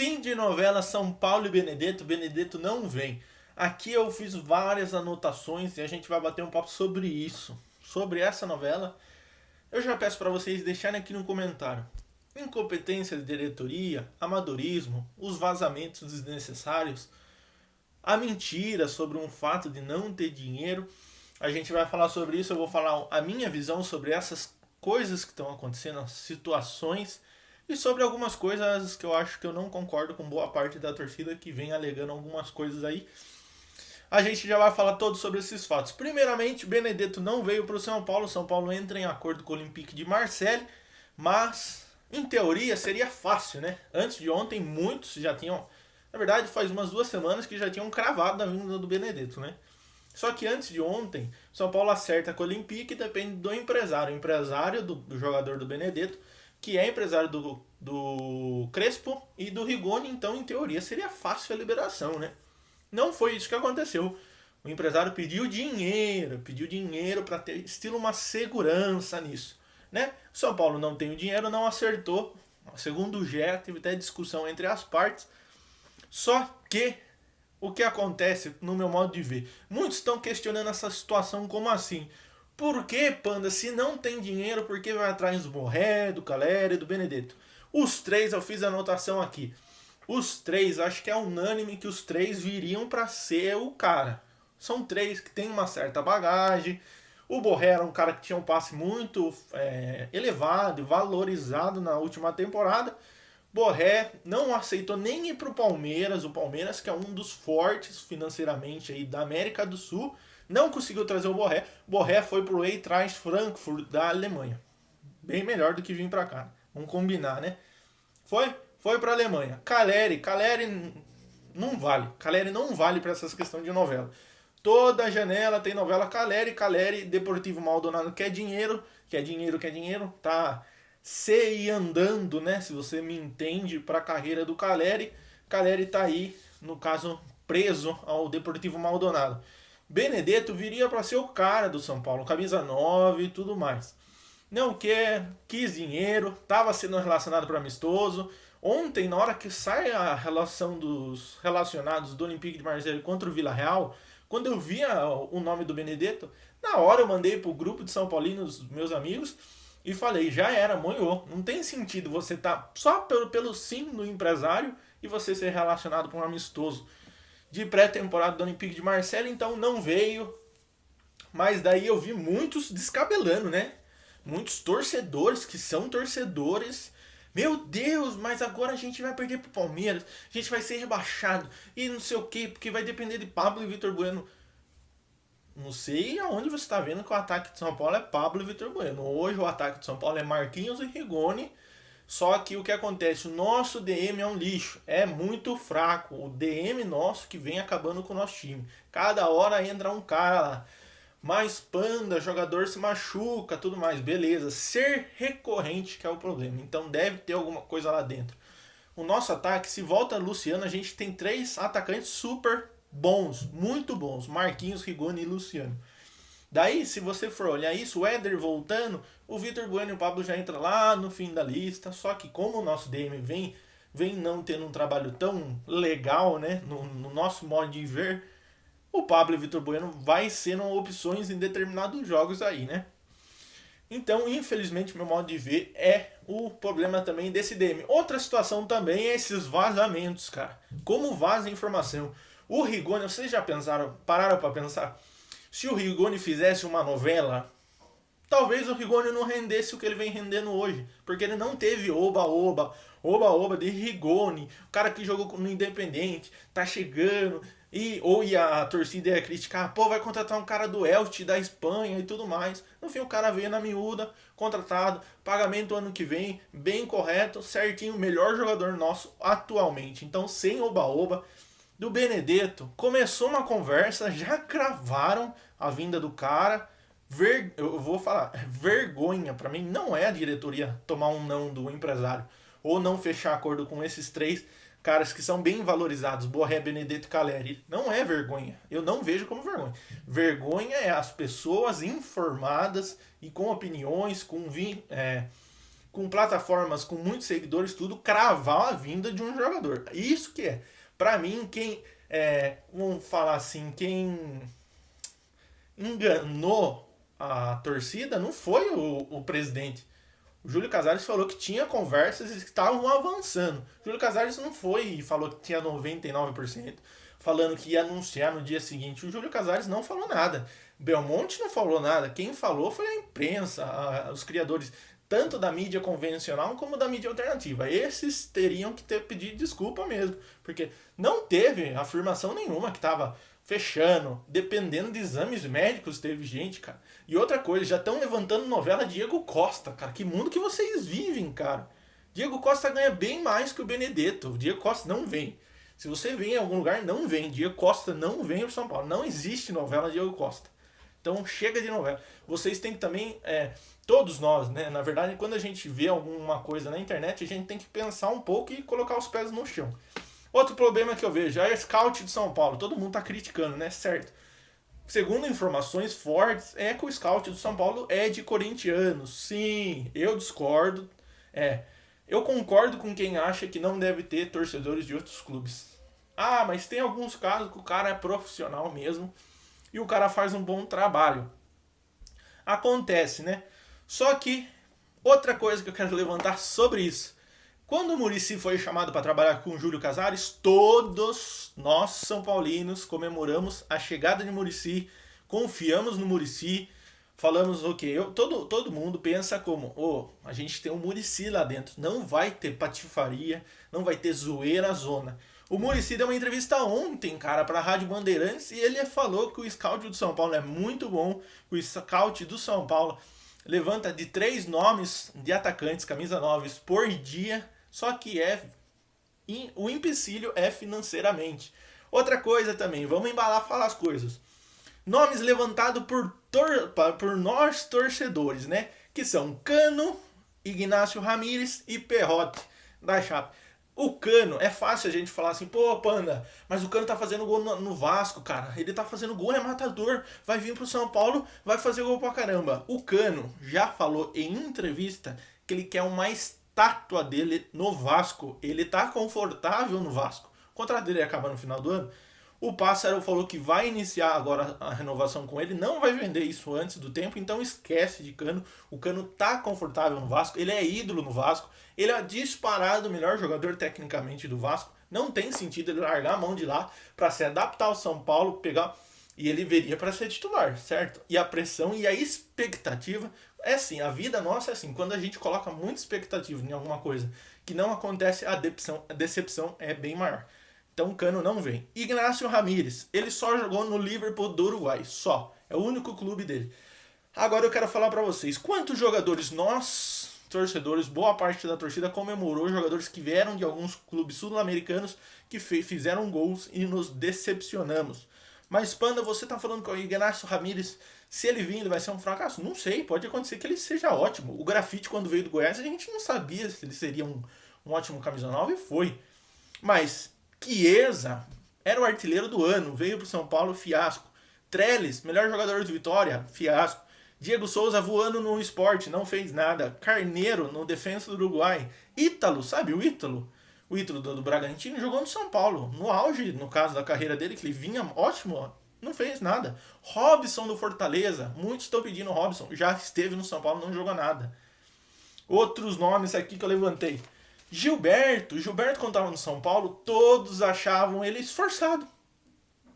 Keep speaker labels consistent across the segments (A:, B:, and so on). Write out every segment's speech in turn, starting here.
A: Fim de novela São Paulo e Benedetto. Benedetto não vem. Aqui eu fiz várias anotações e a gente vai bater um papo sobre isso, sobre essa novela. Eu já peço para vocês deixarem aqui no comentário. Incompetência de diretoria, amadorismo, os vazamentos desnecessários, a mentira sobre um fato de não ter dinheiro. A gente vai falar sobre isso, eu vou falar a minha visão sobre essas coisas que estão acontecendo, as situações e sobre algumas coisas que eu acho que eu não concordo com boa parte da torcida que vem alegando algumas coisas aí. A gente já vai falar todo sobre esses fatos. Primeiramente, Benedetto não veio para o São Paulo. São Paulo entra em acordo com o Olympique de Marseille, mas em teoria seria fácil, né? Antes de ontem, muitos já tinham. Na verdade, faz umas 2 semanas que já tinham cravado a vinda do Benedetto, né? Só que antes de ontem, São Paulo acerta com o Olympique e depende do empresário. O empresário do jogador do Benedetto, que é empresário do Crespo e do Rigoni, então em teoria seria fácil a liberação, né? Não foi isso que aconteceu. O empresário pediu dinheiro para ter estilo uma segurança nisso, né? São Paulo não tem o dinheiro, não acertou. Segundo o GE, teve até discussão entre as partes. Só que o que acontece, no meu modo de ver, muitos estão questionando essa situação como assim? Por que, Panda, se não tem dinheiro, por que vai atrás do Borré, do Caleri e do Benedetto? Os três, eu fiz a anotação aqui. Os três, acho que é unânime que os três viriam para ser o cara. São três que têm uma certa bagagem. O Borré era um cara que tinha um passe muito elevado e valorizado na última temporada. Borré não aceitou nem ir para o Palmeiras. O Palmeiras, que é um dos fortes financeiramente aí da América do Sul, não conseguiu trazer o Borré. Borré foi para o Eintracht Frankfurt da Alemanha. Bem melhor do que vir para cá. Vamos combinar, né? Foi para a Alemanha. Caleri não vale. Caleri não vale para essas questões de novela. Toda janela tem novela Caleri, Deportivo Maldonado quer dinheiro, tá se e andando, né? Se você me entende, para a carreira do Caleri. Caleri tá aí, no caso, preso ao Deportivo Maldonado. Benedetto viria para ser o cara do São Paulo, camisa 9 e tudo mais. Não quis dinheiro, estava sendo relacionado para amistoso. Ontem, na hora que sai a relação dos relacionados do Olympique de Marseille contra o Villarreal, quando eu via o nome do Benedetto, na hora eu mandei pro grupo de São Paulinos, meus amigos, e falei, já era, moiou. Não tem sentido você estar só pelo sim do empresário e você ser relacionado com um amistoso de pré-temporada do Olympique de Marseille, então não veio. Mas daí eu vi muitos descabelando, né? Muitos torcedores que são torcedores. Meu Deus, mas agora a gente vai perder pro Palmeiras, a gente vai ser rebaixado e não sei o que, porque vai depender de Pablo e Vitor Bueno. Não sei aonde você está vendo que o ataque de São Paulo é Pablo e Vitor Bueno. Hoje o ataque de São Paulo é Marquinhos e Rigoni. Só que o que acontece? O nosso DM é um lixo. É muito fraco. O DM nosso que vem acabando com o nosso time. Cada hora entra um cara lá. Mais Panda, jogador se machuca, tudo mais. Beleza. Ser recorrente que é o problema. Então deve ter alguma coisa lá dentro. O nosso ataque, se volta Luciano, a gente tem 3 atacantes super bons, muito bons. Marquinhos, Rigoni e Luciano. Daí, se você for olhar isso, o Éder voltando, o Vitor Bueno e o Pablo já entra lá no fim da lista. Só que como o nosso DM vem não tendo um trabalho tão legal, né, no nosso modo de ver, o Pablo e o Vitor Bueno vai sendo opções em determinados jogos aí, né? Então, infelizmente, meu modo de ver é o problema também desse DM. Outra situação também é esses vazamentos, cara. Como vaza a informação? O Rigoni, vocês já pararam para pensar? Se o Rigoni fizesse uma novela, talvez o Rigoni não rendesse o que ele vem rendendo hoje. Porque ele não teve oba-oba de Rigoni. O cara que jogou no Independente, tá chegando. Ou a torcida ia criticar, pô, vai contratar um cara do Elche, da Espanha e tudo mais. No fim, o cara veio na miúda, contratado, pagamento ano que vem, bem correto, certinho, melhor jogador nosso atualmente. Então, sem oba-oba. Do Benedetto, começou uma conversa, já cravaram a vinda do cara. Eu vou falar, vergonha pra mim não é a diretoria tomar um não do empresário ou não fechar acordo com esses 3 caras que são bem valorizados, Borré, Benedetto e Caleri. Não é vergonha. Eu não vejo como vergonha. Vergonha é as pessoas informadas e com opiniões, com plataformas com muitos seguidores, tudo, cravar a vinda de um jogador. Isso que é. Pra mim, vamos falar assim, quem enganou a torcida não foi o presidente. O Júlio Casares falou que tinha conversas e que estavam avançando. O Júlio Casares não foi e falou que tinha 99%, falando que ia anunciar no dia seguinte. O Júlio Casares não falou nada. Belmonte não falou nada. Quem falou foi a imprensa, os criadores, tanto da mídia convencional como da mídia alternativa. Esses teriam que ter pedido desculpa mesmo, porque não teve afirmação nenhuma que estava fechando, dependendo de exames médicos, teve gente, cara. E outra coisa, já estão levantando novela Diego Costa, cara. Que mundo que vocês vivem, cara. Diego Costa ganha bem mais que o Benedetto. O Diego Costa não vem. Se você vem em algum lugar, não vem. Diego Costa não vem pro São Paulo. Não existe novela Diego Costa. Então chega de novela. Vocês têm que também, todos nós, né? Na verdade, quando a gente vê alguma coisa na internet, a gente tem que pensar um pouco e colocar os pés no chão. Outro problema que eu vejo é a scout de São Paulo. Todo mundo tá criticando, né? Certo. Segundo informações fortes, é que o scout do São Paulo é de corintianos. Sim, eu discordo. Eu concordo com quem acha que não deve ter torcedores de outros clubes. Ah, mas tem alguns casos que o cara é profissional mesmo e o cara faz um bom trabalho. Acontece, né? Só que outra coisa que eu quero levantar sobre isso. Quando o Muricy foi chamado para trabalhar com o Júlio Casares, todos nós, São Paulinos, comemoramos a chegada de Muricy, confiamos no Muricy, falamos, ok, todo mundo pensa como, a gente tem um Muricy lá dentro, não vai ter patifaria, não vai ter zoeira zona. O Muricy deu uma entrevista ontem, cara, para a Rádio Bandeirantes, e ele falou que o scout do São Paulo é muito bom, que o scout do São Paulo levanta de 3 nomes de atacantes, camisa 9 por dia, só que o empecilho é financeiramente. Outra coisa também, vamos embalar falar as coisas. Nomes levantados por nós torcedores, né? Que são Cano, Ignacio Ramírez e Perrotti da Chape. O Cano, é fácil a gente falar assim, pô, Panda, mas o Cano tá fazendo gol no Vasco, cara. Ele tá fazendo gol, é matador. Vai vir pro São Paulo, vai fazer gol pra caramba. O Cano já falou em entrevista que ele quer uma estátua dele no Vasco. Ele tá confortável no Vasco. O contrato dele acaba no final do ano. O Pássaro falou que vai iniciar agora a renovação com ele, não vai vender isso antes do tempo, então esquece de Cano. O Cano tá confortável no Vasco, ele é ídolo no Vasco, ele é disparado o melhor jogador tecnicamente do Vasco. Não tem sentido ele largar a mão de lá para se adaptar ao São Paulo, pegar e ele viria para ser titular, certo? E a pressão e a expectativa é assim, a vida nossa é assim, quando a gente coloca muita expectativa em alguma coisa que não acontece, a decepção é bem maior. Então o Cano não vem. Ignacio Ramírez, ele só jogou no Liverpool do Uruguai, só. É o único clube dele. Agora eu quero falar pra vocês, quantos jogadores nós, torcedores, boa parte da torcida comemorou jogadores que vieram de alguns clubes sul-americanos que fizeram gols e nos decepcionamos. Mas Panda, você tá falando que o Ignacio Ramírez, se ele vir, ele vai ser um fracasso? Não sei, pode acontecer que ele seja ótimo. O Grafite, quando veio do Goiás, a gente não sabia se ele seria um ótimo camisa 9 e foi. Mas Chiesa era o artilheiro do ano, veio pro São Paulo, fiasco. Trellis, melhor jogador do Vitória, fiasco. Diego Souza voando no Sport, não fez nada. Carneiro no Defensa do Uruguai. Ítalo, sabe o Ítalo? O Ítalo do Bragantino jogou no São Paulo. No auge, no caso da carreira dele, que ele vinha ótimo, não fez nada. Robson do Fortaleza, muitos estão pedindo Robson, já esteve no São Paulo, não jogou nada. Outros nomes aqui que eu levantei. Gilberto, quando estava no São Paulo, todos achavam ele esforçado.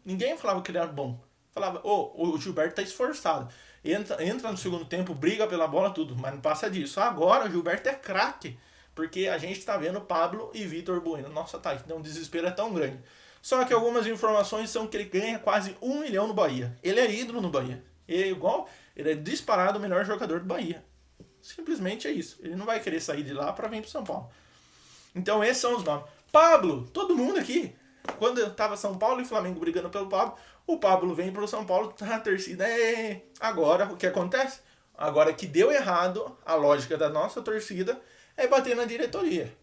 A: Ninguém falava que ele era bom. Falava, o Gilberto tá esforçado. Entra no segundo tempo, briga pela bola, tudo, mas não passa disso. Agora o Gilberto é craque, porque a gente tá vendo Pablo e Vitor Bueno. Nossa, tá, então o desespero é tão grande. Só que algumas informações são que ele ganha quase 1 milhão no Bahia. Ele é ídolo no Bahia. Ele é disparado o melhor jogador do Bahia. Simplesmente é isso. Ele não vai querer sair de lá para vir pro São Paulo. Então esses são os nomes. Pablo, todo mundo aqui. Quando eu tava São Paulo e Flamengo brigando pelo Pablo, o Pablo vem pro São Paulo, a torcida Agora, o que acontece? Agora que deu errado, a lógica da nossa torcida é bater na diretoria.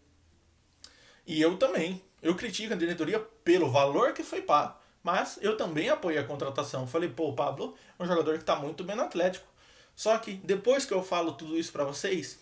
A: E eu também. Eu critico a diretoria pelo valor que foi pago. Mas eu também apoiei a contratação. Falei, o Pablo é um jogador que tá muito bem no Atlético. Só que depois que eu falo tudo isso pra vocês,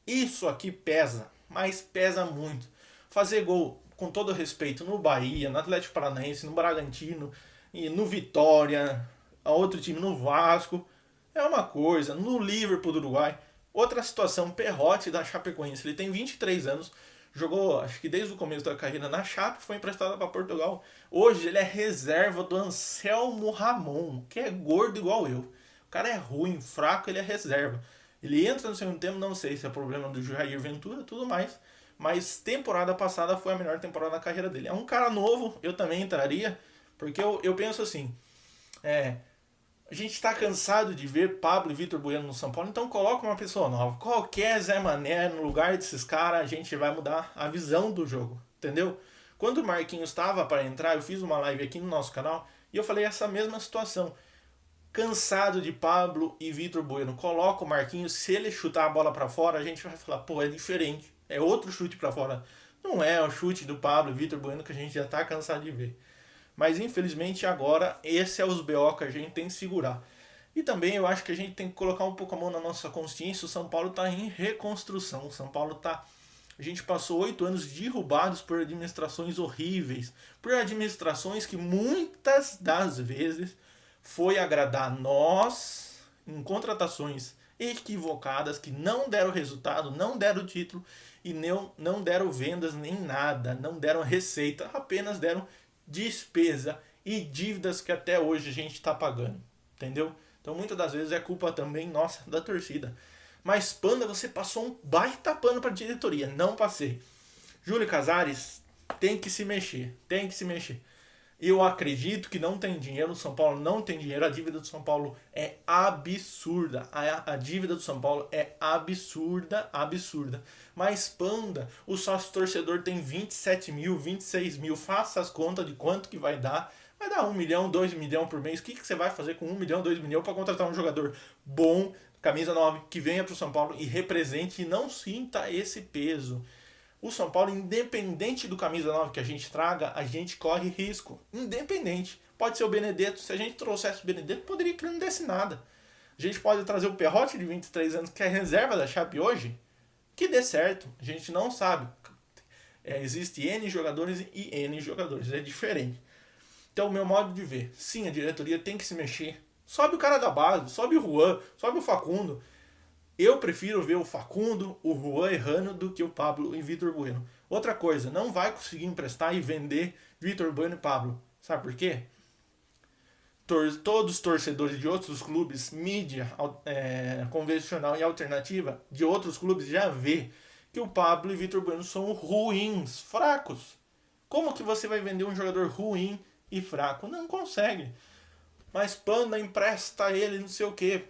A: Isso aqui pesa, mas pesa muito. Fazer gol, com todo respeito, no Bahia, no Atlético Paranaense, no Bragantino, e no Vitória, a outro time no Vasco, é uma coisa. No Liverpool do Uruguai, outra situação, Perrotti da Chapecoense. Ele tem 23 anos, jogou acho que desde o começo da carreira na Chape, foi emprestado para Portugal. Hoje ele é reserva do Anselmo Ramon, que é gordo igual eu. O cara é ruim, fraco, ele é reserva. Ele entra no segundo tempo, não sei se é problema do Jair Ventura, tudo mais. Mas temporada passada foi a melhor temporada da carreira dele. É um cara novo, eu também entraria, porque eu penso assim, a gente está cansado de ver Pablo e Vitor Bueno no São Paulo, então coloca uma pessoa nova. Qualquer Zé Mané no lugar desses caras, a gente vai mudar a visão do jogo, entendeu? Quando o Marquinhos estava para entrar, eu fiz uma live aqui no nosso canal e eu falei essa mesma situação. Cansado de Pablo e Vitor Bueno, coloca o Marquinhos, se ele chutar a bola para fora, a gente vai falar, pô, é diferente, é outro chute para fora. Não é o chute do Pablo e Vitor Bueno que a gente já está cansado de ver. Mas infelizmente agora esse é os BO que a gente tem que segurar. E também eu acho que a gente tem que colocar um pouco a mão na nossa consciência. O São Paulo está em reconstrução. O São Paulo está. A gente passou 8 anos derrubados por administrações horríveis, por administrações que muitas das vezes foi agradar nós em contratações equivocadas que não deram resultado, não deram título e não deram vendas nem nada, não deram receita, apenas deram despesa e dívidas que até hoje a gente está pagando, entendeu? Então muitas das vezes é culpa também nossa da torcida. Mas Panda, você passou um baita pano para a diretoria, não passei. Júlio Casares tem que se mexer, tem que se mexer. Eu acredito que não tem dinheiro, o São Paulo não tem dinheiro, a dívida do São Paulo é absurda. A dívida do São Paulo é absurda, absurda. Mas, Panda, o sócio torcedor tem 27 mil, 26 mil, faça as contas de quanto que vai dar. Vai dar 1 milhão, 2 milhões por mês. O que você vai fazer com 1 milhão, 2 milhões para contratar um jogador bom, camisa 9, que venha para o São Paulo e represente e não sinta esse peso? O São Paulo, independente do camisa 9 que a gente traga, a gente corre risco. Independente. Pode ser o Benedetto. Se a gente trouxesse o Benedetto, poderia que não desse nada. A gente pode trazer o Perrotti de 23 anos, que é reserva da Chape hoje, que dê certo. A gente não sabe. Existe N jogadores e N jogadores. É diferente. Então, o meu modo de ver, sim, a diretoria tem que se mexer. Sobe o cara da base, sobe o Juan, sobe o Facundo. Eu prefiro ver o Facundo, o Juan errando do que o Pablo e Vitor Bueno. Outra coisa, não vai conseguir emprestar e vender Vitor Bueno e Pablo. Sabe por quê? Todos os torcedores de outros clubes, mídia convencional e alternativa, de outros clubes já vê que o Pablo e Vitor Bueno são ruins, fracos. Como que você vai vender um jogador ruim e fraco? Não consegue. Mas Panda empresta ele não sei o quê.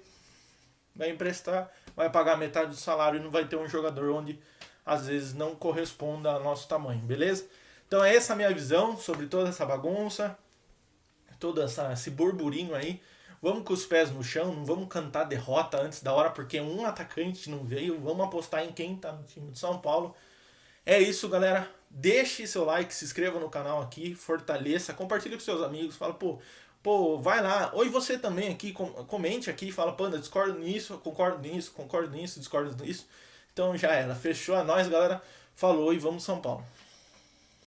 A: Vai emprestar, vai pagar metade do salário e não vai ter um jogador onde às vezes não corresponda ao nosso tamanho, beleza? Então essa é a minha visão sobre toda essa bagunça, todo esse burburinho aí. Vamos com os pés no chão, não vamos cantar derrota antes da hora porque um atacante não veio. Vamos apostar em quem tá no time de São Paulo. É isso, galera. Deixe seu like, se inscreva no canal aqui, fortaleça, compartilhe com seus amigos, fala, pô, vai lá. Ou você também aqui, comente aqui, fala, Panda, discordo nisso, concordo nisso, discordo nisso. Então já era. Fechou a nós, galera. Falou e vamos São Paulo.